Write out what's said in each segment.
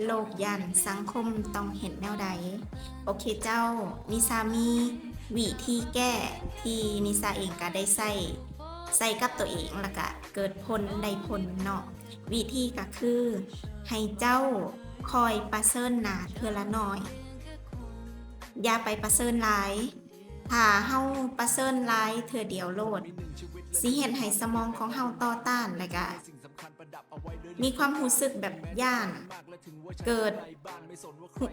โลกย่านสังคมต้องเห็นแนวใดโอเคเจ้านิสามีวิธีแก้ที่นิสาเองก็ได้ใส่กับตัวเองแล้วก็เกิดผลได้ผลเนาะวิธีก็คือให้เจ้าคอยประเสริญหน้าเทื่อละน้อยอย่าไปประเสริญหลายถ้าเฮาประเสริญหลายเทื่อเดียวโลดสิเฮ็ดให้สมองของเฮาต่อต้านแล้วก็มีความรู้สึกแบบย้านเกิด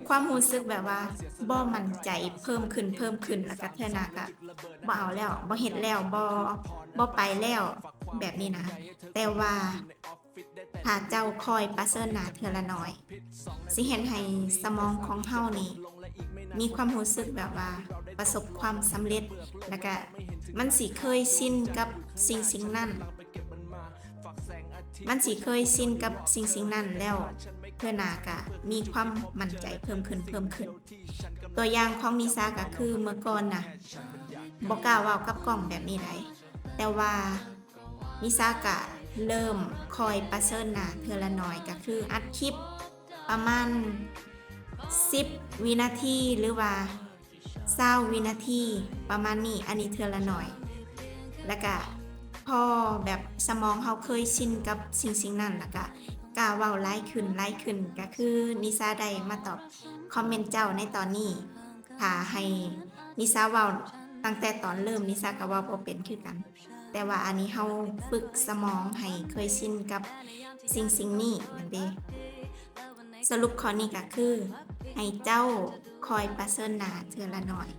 ความรู้สึกแบบว่าบ่มั่นใจเพิ่มขึ้นแล้วก็เทื่อหน้าก็บ่เอาแล้วบ่เฮ็ดแล้วบ่ไปแล้วแบบนี้นะแต่ว่าถ้าเจ้าคอยประเสริญหน้าเทื่อละน้อยสิเฮ็ดให้สมองของเฮานี่มีความรู้สึกแบบว่าประสบความสำเร็จแล้วก็มันสิเคยชินกับสิ่งนั้นมันสิเคยชินกับสิ่งนั้นแล้วเทื่อหน้าก็มีความมั่นใจเพิ่มขึ้นตัวอย่างของนิสาก็คือเมื่อก่อนน่ะบ่กล้าเว้ากับกล้องแบบนี้ได้แต่ว่านิสาก็เริ่มคอยประเสริญหน้าเทื่อละน้อยก็คืออัดคลิปประมาณ10วินาทีหรือว่า20วินาทีประมาณนี้อันนี้เทื่อละน้อยแล้วก็พอแบบสมองเฮาเคยชินกับสิ่งนั้นแล้วก็กล้าเว้าหลายขึ้นก็คือนิสาได้มาตอบคอมเมนต์เจ้าในตอนนี้ถ้าให้นิสาเว้าตั้งแต่ตอนเริ่มนิสาก็เว้าบ่เป็นคือกันแต่ว่าอันนี้เฮาฝึกสมองให้เคยชินกับสิ่งนี้นั่นเด้สรุปข้อนี้ก็คือให้เจ้าคอยประเสริญหน้าเทื่อละน้อย